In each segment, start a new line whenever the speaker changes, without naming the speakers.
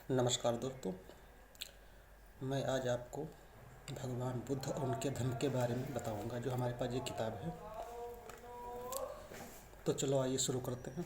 नमस्कार दोस्तों। मैं आज आपको भगवान बुद्ध और उनके धम्म के बारे में बताऊंगा, जो हमारे पास ये किताब है। तो चलो आइए शुरू करते हैं।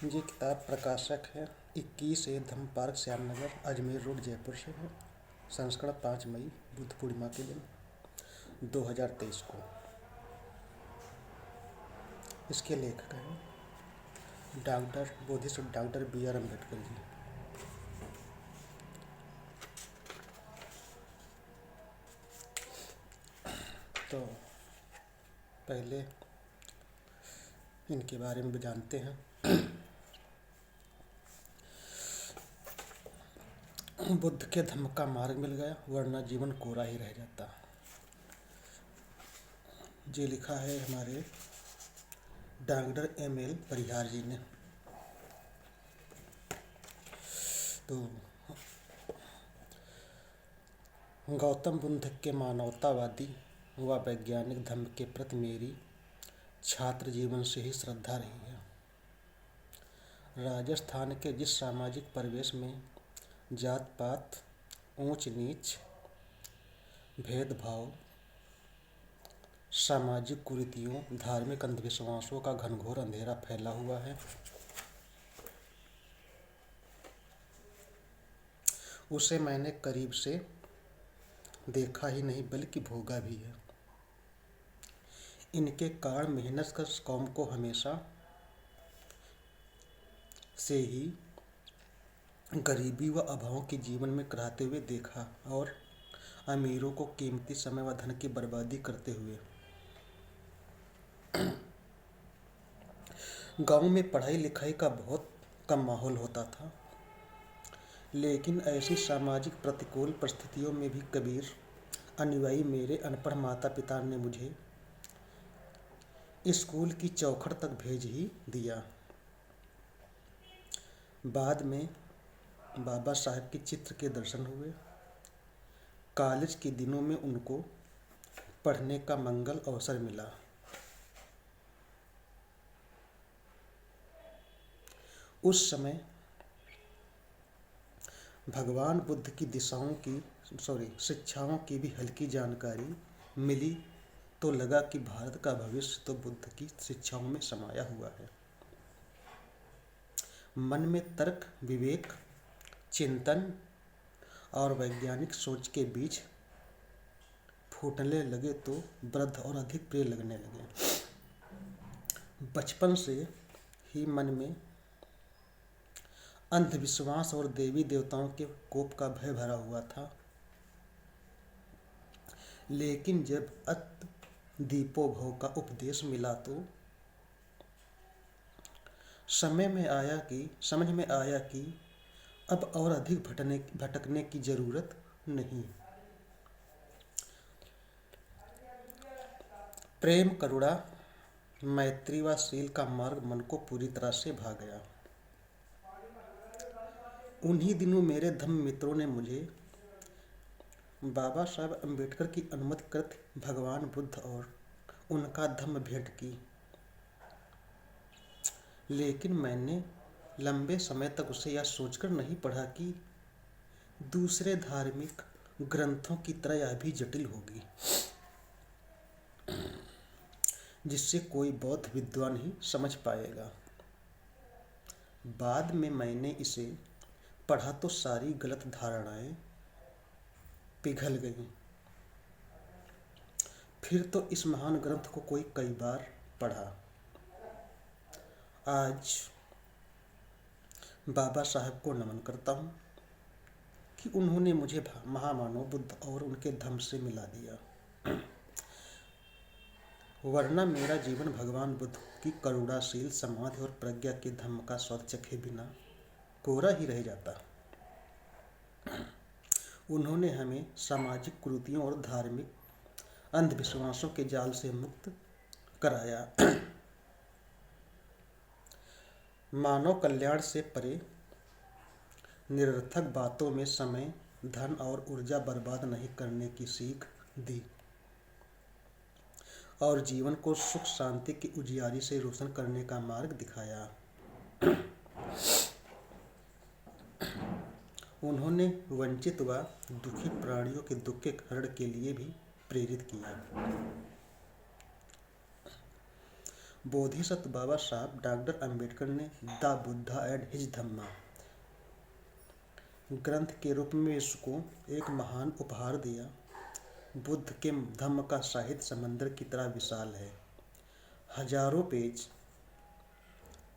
ये किताब प्रकाशक है 21 धम्म पार्क, श्यामनगर, अजमेर रोड, जयपुर से है। संस्करण 5 मई बुद्ध पूर्णिमा के दिन 2023 को। इसके लेखक हैं doctor Bodhisattva doctor B.R. Ambedkar ji. तो पहले इनके बारे में जानते हैं। बुद्ध के धम्म का मार्ग मिल गया, वरना जीवन कोरा ही रह जाता। ये लिखा है हमारे डॉक्टर M.L. परिहार जी ने। तो गौतम बुद्ध के मानवतावादी व वैज्ञानिक धम्म के प्रति मेरी छात्र जीवन से ही श्रद्धा रही है। राजस्थान के जिस सामाजिक परिवेश में जात पात, ऊंच नीच, भेदभाव, सामाजिक कुरीतियों, धार्मिक अंधविश्वासों का घनघोर अंधेरा फैला हुआ है, उसे मैंने करीब से देखा ही नहीं बल्कि भोगा भी है। इनके कारण मेहनत कर कौम को हमेशा से ही गरीबी व अभाव के जीवन में कराहते हुए देखा और अमीरों को कीमती समय व धन की बर्बादी करते हुए। गांव में पढ़ाई लिखाई का बहुत कम माहौल होता था, लेकिन ऐसी सामाजिक प्रतिकूल परिस्थितियों में भी कबीर अनुयायी मेरे अनपढ़ माता पिता ने मुझे स्कूल की चौखट तक भेज ही दिया। बाद में बाबा साहब के चित्र के दर्शन हुए। कॉलेज के दिनों में उनको पढ़ने का मंगल अवसर मिला। उस समय भगवान बुद्ध की शिक्षाओं की भी हल्की जानकारी मिली, तो लगा कि भारत का भविष्य तो बुद्ध की शिक्षाओं में समाया हुआ है। मन में तर्क, विवेक, चिंतन और वैज्ञानिक सोच के बीज फूटने लगे तो वृद्ध और अधिक प्रिय लगने लगे। बचपन से ही मन में अंधविश्वास और देवी देवताओं के कोप का भय भरा हुआ था, लेकिन जब दीपोभव का उपदेश मिला तो समझ में आया कि अब और अधिक भटकने की जरूरत नहीं। प्रेम, करुणा, मैत्री व शील का मार्ग मन को पूरी तरह से भा गया। उन्हीं दिनों मेरे धम्म मित्रों ने मुझे बाबा साहब अम्बेडकर की अनुमति कृत भगवान बुद्ध और उनका धम्म भेंट की, लेकिन मैंने लंबे समय तक उसे यह सोचकर नहीं पढ़ा कि दूसरे धार्मिक ग्रंथों की तरह यह भी जटिल होगी, जिससे कोई बौद्ध विद्वान ही समझ पाएगा। बाद में मैंने इसे पढ़ा तो सारी गलत धारणाएं पिघल गईं। फिर तो इस महान ग्रंथ को कई बार पढ़ा। आज बाबा साहब को नमन करता हूँ कि उन्होंने मुझे महामानव बुद्ध और उनके धम्म से मिला दिया, वरना मेरा जीवन भगवान बुद्ध की करुणाशील समाधि और प्रज्ञा के धम्म का स्वाद चखे बिना कोरा ही रह जाता। उन्होंने हमें सामाजिक कुरीतियों और धार्मिक अंधविश्वासों के जाल से मुक्त कराया। मानव कल्याण से परे निरर्थक बातों में समय, धन और ऊर्जा बर्बाद नहीं करने की सीख दी और जीवन को सुख शांति की उजियारी से रोशन करने का मार्ग दिखाया। उन्होंने वंचित व दुखी प्राणियों के दुख के हरण के लिए भी प्रेरित किया। बोधिसत्व बाबा साहब डॉक्टर अंबेडकर ने द बुद्धा एंड हिज धम्मा ग्रंथ के रूप में विश्व को एक महान उपहार दिया। बुद्ध के धम्म का साहित्य समंदर की तरह विशाल है। हजारों पेज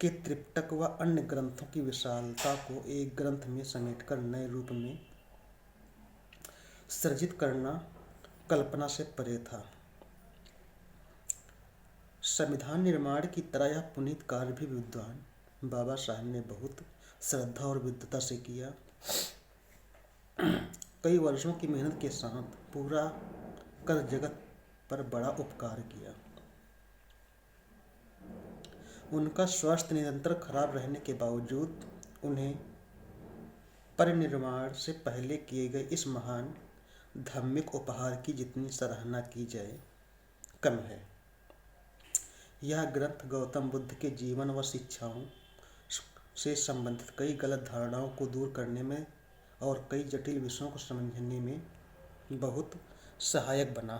के त्रिपिटक व अन्य ग्रंथों की विशालता को एक ग्रंथ में समेटकर नए रूप में सृजित करना कल्पना से परे था। संविधान निर्माण की तरह यह पुनीत कार्य भी विद्वान बाबा साहब ने बहुत श्रद्धा और विद्वता से किया। कई वर्षों की मेहनत के साथ पूरा कर जगत पर बड़ा उपकार किया। उनका स्वास्थ्य निरंतर खराब रहने के बावजूद उन्हें परिनिर्वाण से पहले किए गए इस महान धार्मिक उपहार की जितनी सराहना की जाए कम है। यह ग्रंथ गौतम बुद्ध के जीवन व शिक्षाओं से संबंधित कई गलत धारणाओं को दूर करने में और कई जटिल विषयों को समझने में बहुत सहायक बना।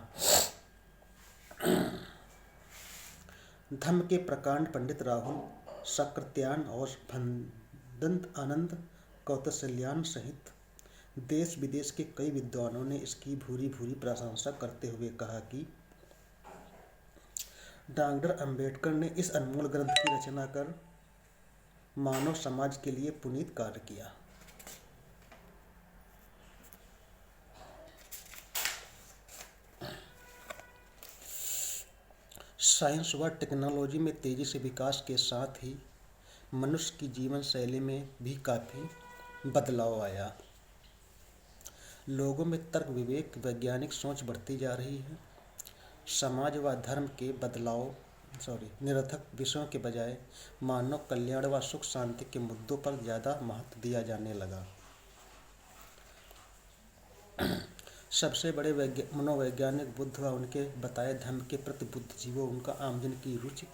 धम्म के प्रकांड पंडित राहुल सकृत्यान और भदंत आनंद कौतसल्यान सहित देश विदेश के कई विद्वानों ने इसकी भूरी भूरी प्रशंसा करते हुए कहा कि डॉक्टर अंबेडकर ने इस अनमोल ग्रंथ की रचना कर मानव समाज के लिए पुनीत कार्य किया। साइंस व टेक्नोलॉजी में तेजी से विकास के साथ ही मनुष्य की जीवन शैली में भी काफ़ी बदलाव आया। लोगों में तर्क विवेक वैज्ञानिक सोच बढ़ती जा रही है। समाज व धर्म के निरर्थक विषयों के बजाय मानव कल्याण व सुख शांति के मुद्दों पर ज़्यादा महत्व दिया जाने लगा। सबसे बड़े मनोवैज्ञानिक बुद्ध व उनके बताए धर्म के प्रति बुद्धिजीवों उनका आमजन की रुचि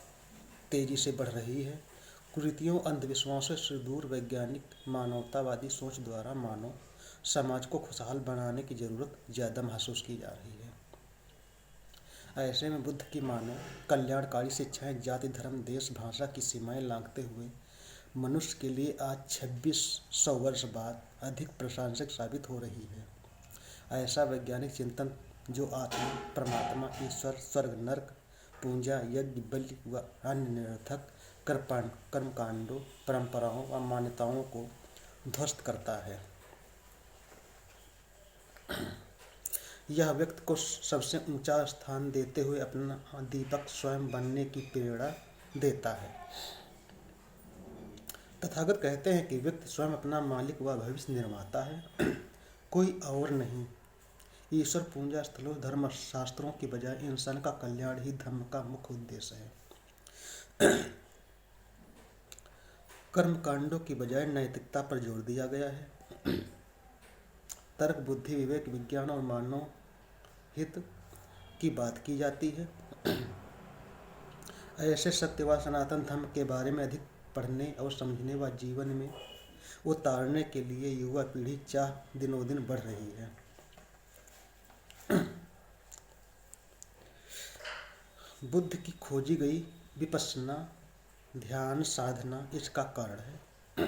तेजी से बढ़ रही है। कुरीतियों अंधविश्वासों से दूर वैज्ञानिक मानवतावादी सोच द्वारा मानव समाज को खुशहाल बनाने की जरूरत ज़्यादा महसूस की जा रही है। ऐसे में बुद्ध की मानव कल्याणकारी शिक्षाएं जाति धर्म देश भाषा की सीमाएं लांघते हुए मनुष्य के लिए आज 2600 वर्ष बाद अधिक प्रासंगिक साबित हो रही है। ऐसा वैज्ञानिक चिंतन जो आत्मा परमात्मा ईश्वर स्वर्ग नरक पूजा यज्ञ बलि व अन्य निरर्थक कर्मकांडों परंपराओं व मान्यताओं को ध्वस्त करता है, यह व्यक्ति को सबसे ऊंचा स्थान देते हुए अपना दीपक स्वयं बनने की प्रेरणा देता है। तथागत कहते हैं कि व्यक्ति स्वयं अपना मालिक व भविष्य निर्माता है, कोई और नहीं। ईश्वर पूजा स्थलों धर्म शास्त्रों के बजाय इंसान का कल्याण ही धर्म का मुख्य उद्देश्य है। कर्मकांडों की बजाय नैतिकता पर जोर दिया गया है। तर्क बुद्धि विवेक विज्ञान और मानव हित की बात की जाती है। ऐसे सत्य व सनातन धर्म के बारे में अधिक पढ़ने और समझने व जीवन में उतारने के लिए युवा पीढ़ी चाह दिनों दिन बढ़ रही है। बुद्ध की खोजी गई विपश्यना ध्यान साधना इसका कारण है,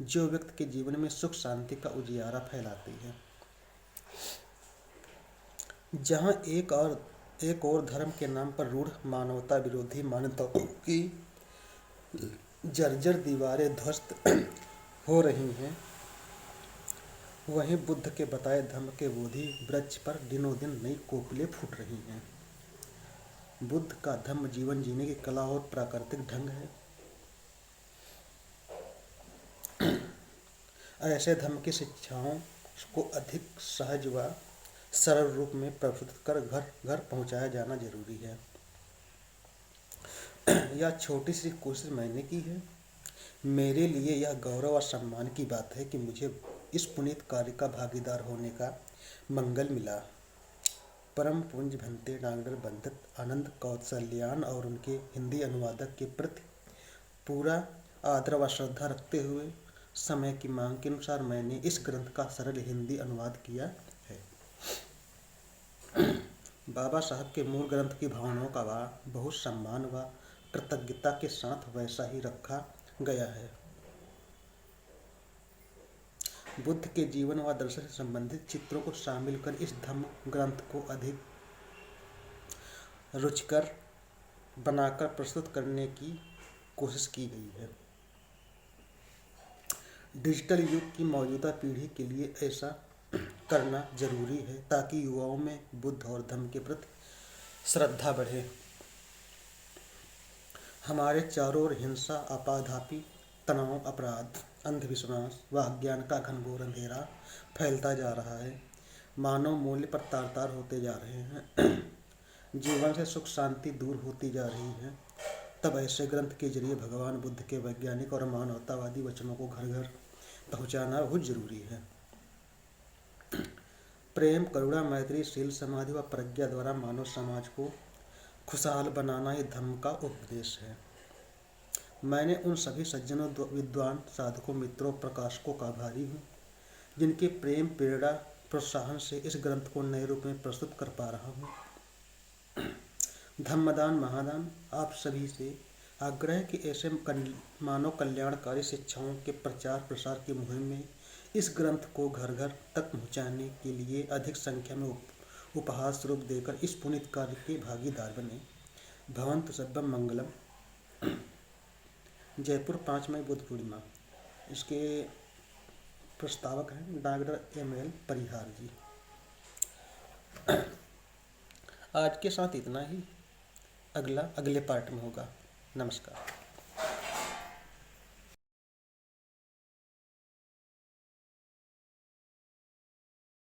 जो व्यक्ति के जीवन में सुख शांति का उजियारा फैलाती है। जहाँ एक और धर्म के नाम पर रूढ़ मानवता विरोधी मान्यताओं की जर्जर दीवारें ध्वस्त हो रही हैं, वहीं बुद्ध के बताए धर्म के बोधि वृक्ष पर दिनों दिन नई कोकिलें फूट रही हैं। बुद्ध का धर्म जीवन जीने की कला और प्राकृतिक ढंग है। ऐसे धर्म की शिक्षाओं को अधिक सहज व सरल रूप में प्रस्तुत कर घर घर पहुंचाया जाना जरूरी है। यह छोटी सी कोशिश मैंने की है। मेरे लिए यह गौरव और सम्मान की बात है कि मुझे इस पुनीत कार्य का भागीदार होने का मंगल मिला। परम पूज्य भंते डॉक्टर बंदत आनंद कौशल्यान और उनके हिंदी अनुवादक के प्रति पूरा आदर व श्रद्धा रखते हुए समय की मांग के अनुसार मैंने इस ग्रंथ का सरल हिंदी अनुवाद किया है। बाबा साहब के मूल ग्रंथ की भावनाओं का बहुत सम्मान व कृतज्ञता के साथ वैसा ही रखा गया है। बुद्ध के जीवन व दर्शन से संबंधित चित्रों को शामिल कर इस धम्म ग्रंथ को अधिक रुचिकर बनाकर प्रस्तुत करने की कोशिश की गई है। डिजिटल युग की मौजूदा पीढ़ी के लिए ऐसा करना जरूरी है ताकि युवाओं में बुद्ध और धम्म के प्रति श्रद्धा बढ़े। हमारे चारों ओर हिंसा, आपाधापी, तनाव, अपराध, अंधविश्वास व अज्ञान का घनघोर अंधेरा फैलता जा रहा है। मानव मूल्य पर तार तार होते जा रहे हैं। जीवन से सुख शांति दूर होती जा रही है। तब ऐसे ग्रंथ के जरिए भगवान बुद्ध के वैज्ञानिक और मानवतावादी वचनों को घर घर पहुंचाना बहुत जरूरी है। प्रेम, करुणा, मैत्री, शील, समाधि व प्रज्ञा द्वारा मानव समाज को खुशहाल बनाना ये धर्म का उपदेश है। मैंने उन सभी सज्जनों, विद्वान, साधकों, मित्रों, प्रकाशकों का आभारी हूँ जिनके प्रेम, प्रेरणा, प्रोत्साहन से इस ग्रंथ को नए रूप में प्रस्तुत कर पा रहा हूँ। धम्मदान महादान आप सभी से आग्रह कि ऐसे मानव कल्याणकारी शिक्षाओं के प्रचार प्रसार की मुहिम में इस ग्रंथ को घर घर तक पहुँचाने के लिए अधिक संख्या में उपहार स्वरूप देकर इस पुनीत कार्य के भागीदार बने। भवन्तु सर्वं मंगलम। जयपुर 5 मई बुद्ध पूर्णिमा। इसके प्रस्तावक हैं डॉक्टर ML परिहार जी। आज के साथ इतना ही। अगले पार्ट में होगा। नमस्कार।